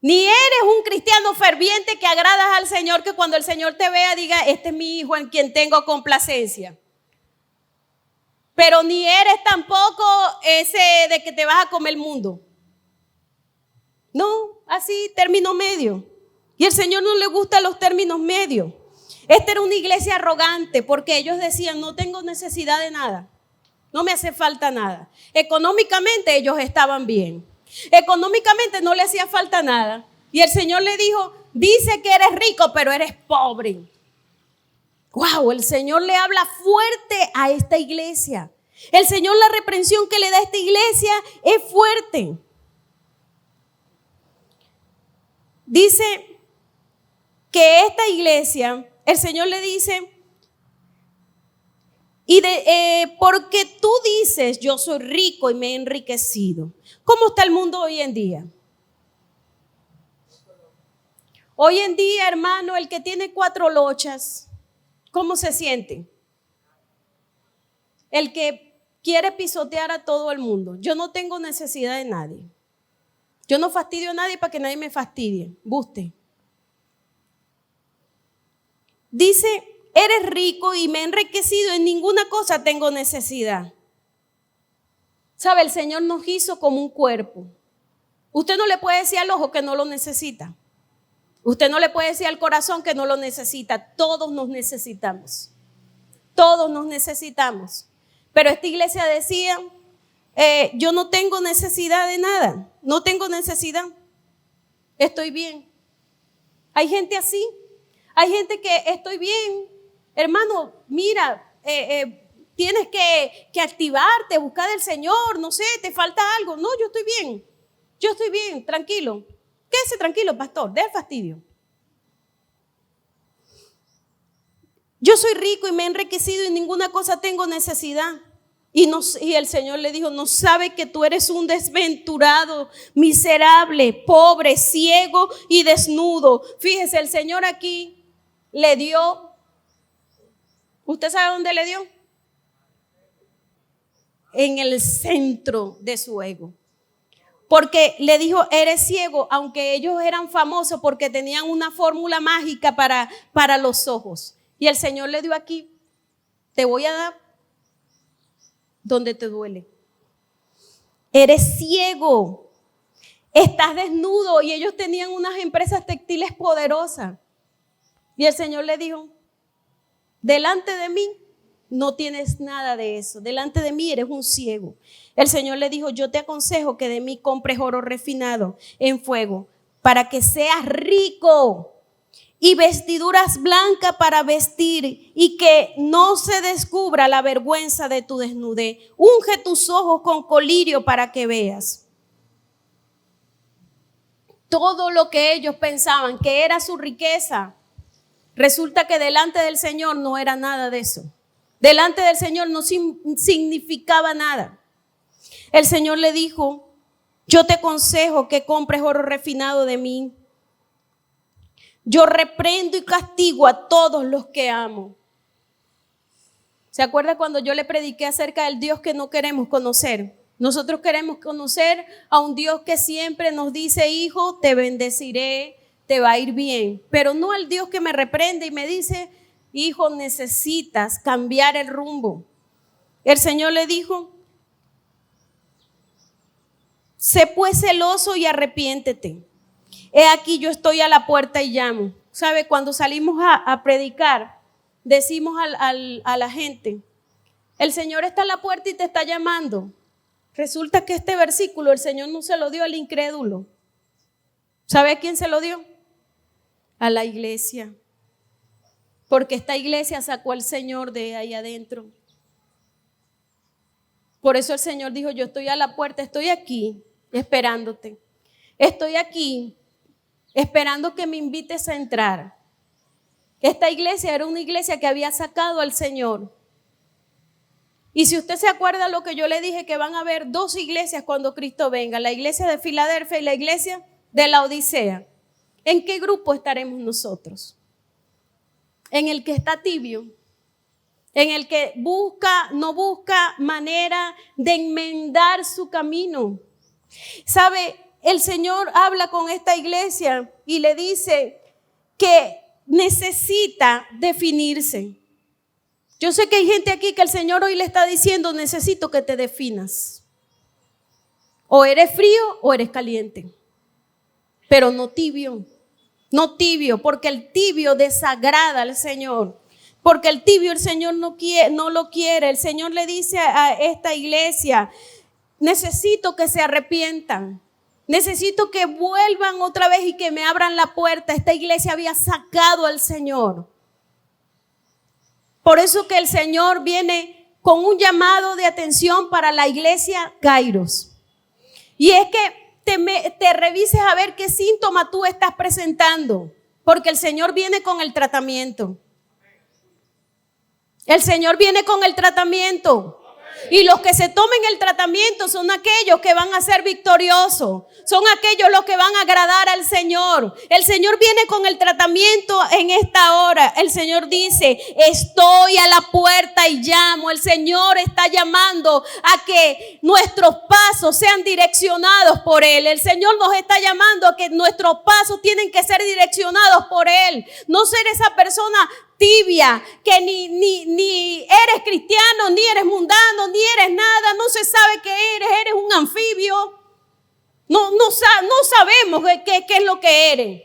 Speaker 1: Ni eres un cristiano ferviente que agradas al Señor, que cuando el Señor te vea diga, este es mi hijo en quien tengo complacencia. Pero ni eres tampoco ese de que te vas a comer el mundo. No, así término medio. Y al Señor no le gustan los términos medios. Esta era una iglesia arrogante porque ellos decían, no tengo necesidad de nada. No me hace falta nada. Económicamente ellos estaban bien. Económicamente no le hacía falta nada. Y el Señor le dijo, dice que eres rico, pero eres pobre. Wow, el Señor le habla fuerte a esta iglesia. El Señor, la reprensión que le da a esta iglesia es fuerte. Dice que esta iglesia, el Señor le dice, porque tú dices, yo soy rico y me he enriquecido. ¿Cómo está el mundo hoy en día? Hoy en día, hermano, el que tiene 4 lochas, ¿cómo se siente? El que quiere pisotear a todo el mundo. Yo no tengo necesidad de nadie. Yo no fastidio a nadie para que nadie me fastidie. Buste. Dice, eres rico y me he enriquecido, en ninguna cosa tengo necesidad. ¿Sabe? El Señor nos hizo como un cuerpo. Usted no le puede decir al ojo que no lo necesita. Usted no le puede decir al corazón que no lo necesita. Todos nos necesitamos. Todos nos necesitamos. Pero esta iglesia decía, yo no tengo necesidad de nada. No tengo necesidad. Estoy bien. Hay gente así. Hay gente que estoy bien. Hermano, mira, tienes que activarte, buscar del Señor. No sé, te falta algo. No, yo estoy bien. Yo estoy bien, tranquilo. Quédese tranquilo, pastor, deja el fastidio. Yo soy rico y me he enriquecido y ninguna cosa tengo necesidad. Y el Señor le dijo, ¿no sabe que tú eres un desventurado, miserable, pobre, ciego y desnudo? Fíjese, el Señor aquí le dio, ¿usted sabe dónde le dio? En el centro de su ego. Porque le dijo, eres ciego, aunque ellos eran famosos porque tenían una fórmula mágica para los ojos. Y el Señor le dio aquí, te voy a dar donde te duele. Eres ciego, estás desnudo. Y ellos tenían unas empresas textiles poderosas. Y el Señor le dijo, delante de mí no tienes nada de eso. Delante de mí eres un ciego. El Señor le dijo, yo te aconsejo que de mí compres oro refinado en fuego para que seas rico y vestiduras blancas para vestir y que no se descubra la vergüenza de tu desnudez. Unge tus ojos con colirio para que veas. Todo lo que ellos pensaban que era su riqueza, resulta que delante del Señor no era nada de eso. delante del Señor no significaba nada. El Señor le dijo: yo te aconsejo que compres oro refinado de mí. Yo reprendo y castigo a todos los que amo. ¿Se acuerda cuando yo le prediqué acerca del Dios que no queremos conocer? Nosotros queremos conocer a un Dios que siempre nos dice: hijo, te bendeciré, te va a ir bien. Pero no al Dios que me reprende y me dice: hijo, necesitas cambiar el rumbo. El Señor le dijo: sé pues celoso y arrepiéntete. He aquí yo estoy a la puerta y llamo. ¿Sabe? Cuando salimos a predicar, decimos a la gente: el Señor está a la puerta y te está llamando. Resulta que este versículo el Señor no se lo dio al incrédulo. ¿Sabe a quién se lo dio? A la iglesia. Porque esta iglesia sacó al Señor de ahí adentro. Por eso el Señor dijo: yo estoy a la puerta, estoy aquí esperándote. Estoy aquí esperando que me invites a entrar. Esta iglesia era una iglesia que había sacado al Señor. Y si usted se acuerda lo que yo le dije, que van a haber dos iglesias cuando Cristo venga: la iglesia de Filadelfia y la iglesia de la Odisea. ¿En qué grupo estaremos nosotros? ¿En el que está tibio? ¿En el que no busca manera de enmendar su camino? ¿Sabe? El Señor habla con esta iglesia y le dice que necesita definirse. Yo sé que hay gente aquí que el Señor hoy le está diciendo: necesito que te definas. O eres frío o eres caliente. Pero no tibio. No tibio, porque el tibio desagrada al Señor. Porque el tibio el Señor no lo quiere. El Señor le dice a esta iglesia: necesito que se arrepientan. Necesito que vuelvan otra vez y que me abran la puerta. Esta iglesia había sacado al Señor. Por eso que el Señor viene con un llamado de atención para la iglesia Kairos. Y es que te revises a ver qué síntoma tú estás presentando. Porque el Señor viene con el tratamiento. El Señor viene con el tratamiento. Y los que se tomen el tratamiento son aquellos que van a ser victoriosos. Son aquellos los que van a agradar al Señor. El Señor viene con el tratamiento en esta hora. El Señor dice: estoy a la puerta y llamo. El Señor está llamando a que nuestros pasos sean direccionados por Él. El Señor nos está llamando a que nuestros pasos tienen que ser direccionados por Él. No ser esa persona tibia, que ni eres cristiano, ni eres mundano, ni eres nada, no se sabe qué eres un anfibio. No sabemos qué es lo que eres.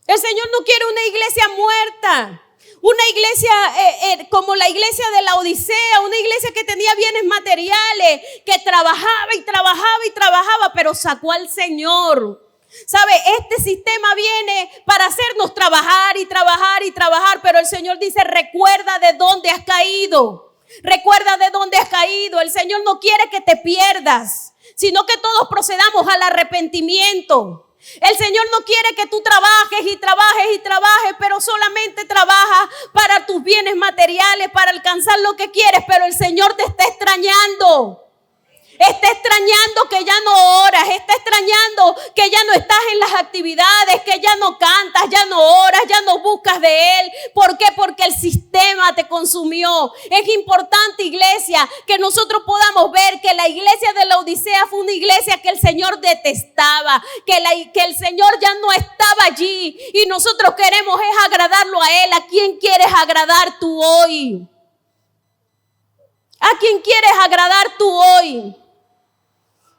Speaker 1: El Señor no quiere una iglesia muerta, una iglesia como la iglesia de la Odisea, una iglesia que tenía bienes materiales, que trabajaba y trabajaba y trabajaba, pero sacó al Señor. ¿Sabe? Este sistema viene para hacernos trabajar y trabajar y trabajar, pero el Señor dice: recuerda de dónde has caído. Recuerda de dónde has caído. El Señor no quiere que te pierdas, sino que todos procedamos al arrepentimiento. El Señor no quiere que tú trabajes y trabajes y trabajes, pero solamente trabajas para tus bienes materiales, para alcanzar lo que quieres, pero el Señor te está extrañando. Está extrañando que ya no oras, está extrañando que ya no estás en las actividades, que ya no cantas, ya no oras, ya no buscas de Él. ¿Por qué? Porque el sistema te consumió. Es importante, iglesia, que nosotros podamos ver que la iglesia de la Odisea fue una iglesia que el Señor detestaba, que el Señor ya no estaba allí y nosotros queremos es agradarlo a Él. ¿A quién quieres agradar tú hoy? ¿A quién quieres agradar tú hoy?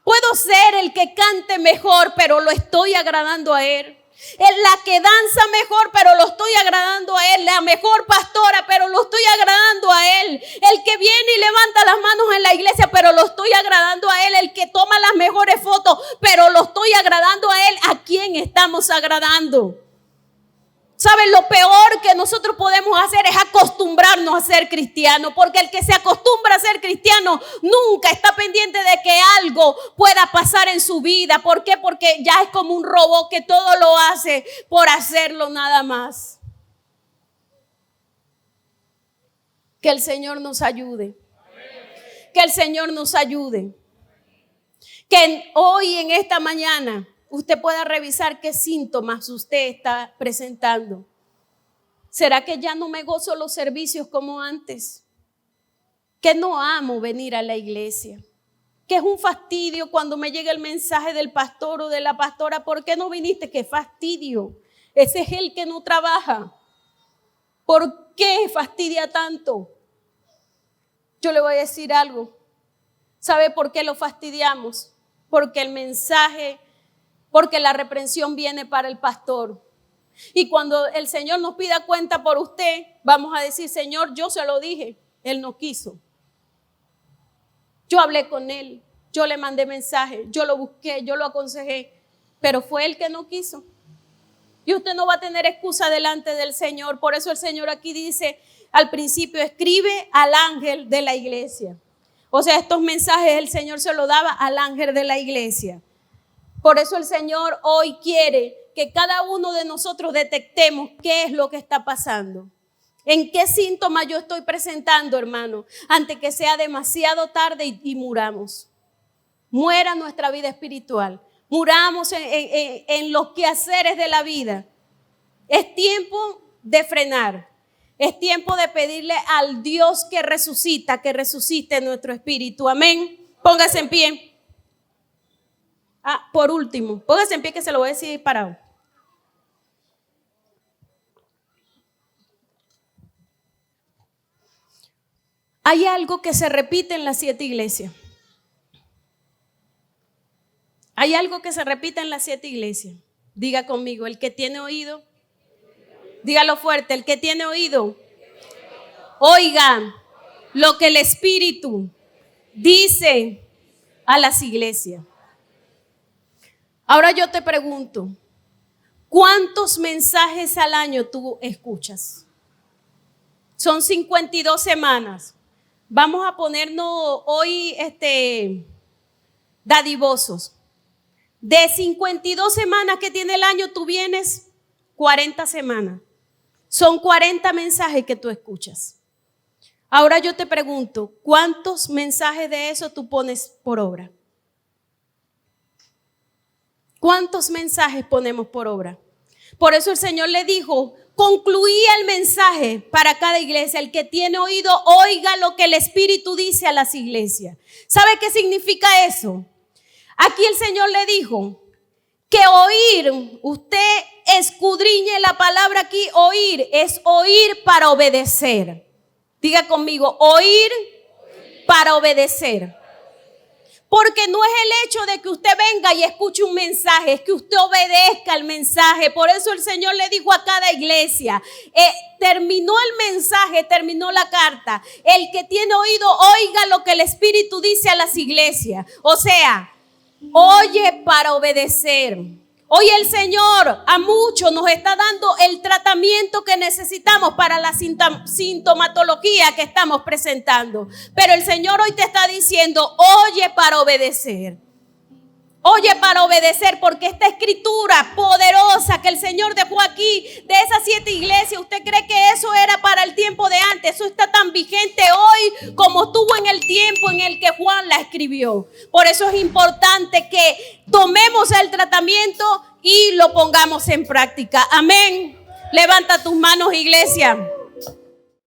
Speaker 1: Puedo ser el que cante mejor, pero lo estoy agradando a Él. La que danza mejor, pero lo estoy agradando a Él. La mejor pastora, pero lo estoy agradando a Él. El que viene y levanta las manos en la iglesia, pero lo estoy agradando a Él. El que toma las mejores fotos, pero lo estoy agradando a Él. ¿A quién estamos agradando? ¿Saben? Lo peor que nosotros podemos hacer es acostumbrarnos a ser cristianos, porque el que se acostumbra a ser cristiano nunca está pendiente de que algo pueda pasar en su vida. ¿Por qué? Porque ya es como un robot que todo lo hace por hacerlo nada más. Que el Señor nos ayude. Que el Señor nos ayude. Que hoy, en esta mañana, usted pueda revisar qué síntomas usted está presentando. ¿Será que ya no me gozo los servicios como antes? Que no amo venir a la iglesia. Que es un fastidio cuando me llega el mensaje del pastor o de la pastora. ¿Por qué no viniste? ¡Qué fastidio! Ese es el que no trabaja. ¿Por qué fastidia tanto? Yo le voy a decir algo. ¿Sabe por qué lo fastidiamos? Porque el mensaje, porque la reprensión viene para el pastor. Y cuando el Señor nos pida cuenta por usted, vamos a decir: Señor, yo se lo dije, Él no quiso. Yo hablé con Él, yo le mandé mensaje, yo lo busqué, yo lo aconsejé, pero fue Él que no quiso. Y usted no va a tener excusa delante del Señor. Por eso el Señor aquí dice al principio: escribe al ángel de la iglesia. O sea, estos mensajes el Señor se los daba al ángel de la iglesia. Por eso el Señor hoy quiere que cada uno de nosotros detectemos qué es lo que está pasando. ¿En qué síntoma yo estoy presentando, hermano? Antes que sea demasiado tarde y muramos. Muera nuestra vida espiritual. Muramos en los quehaceres de la vida. Es tiempo de frenar. Es tiempo de pedirle al Dios que resucite nuestro espíritu. Amén. Póngase en pie. Por último, póngase en pie, que se lo voy a decir parado. Hay algo que se repite en las 7 iglesias. Hay algo que se repite en las 7 iglesias. Diga conmigo: el que tiene oído. Dígalo fuerte: el que tiene oído, oiga lo que el Espíritu dice a las iglesias. Ahora yo te pregunto: ¿cuántos mensajes al año tú escuchas? Son 52 semanas. Vamos a ponernos hoy dadivosos. De 52 semanas que tiene el año, tú vienes 40 semanas. Son 40 mensajes que tú escuchas. Ahora yo te pregunto: ¿cuántos mensajes de eso tú pones por obra? ¿Cuántos mensajes ponemos por obra? Por eso el Señor le dijo: concluía el mensaje para cada iglesia. El que tiene oído, oiga lo que el Espíritu dice a las iglesias. ¿Sabe qué significa eso? Aquí el Señor le dijo que oír, usted escudriñe la palabra aquí, oír, es oír para obedecer. Diga conmigo: oír para obedecer. Porque no es el hecho de que usted venga y escuche un mensaje, es que usted obedezca el mensaje. Por eso el Señor le dijo a cada iglesia, terminó el mensaje, terminó la carta. El que tiene oído, oiga lo que el Espíritu dice a las iglesias. O sea, oye para obedecer. Hoy el Señor a muchos nos está dando el tratamiento que necesitamos para la sintomatología que estamos presentando. Pero el Señor hoy te está diciendo: oye para obedecer. Oye para obedecer, porque esta escritura poderosa que el Señor dejó aquí de esas 7 iglesias, ¿usted cree que eso era para el tiempo de antes? Eso está tan vigente hoy como estuvo en el tiempo en el que Juan la escribió. Por eso es importante que tomemos el tratamiento y lo pongamos en práctica. Amén. Levanta tus manos, iglesia.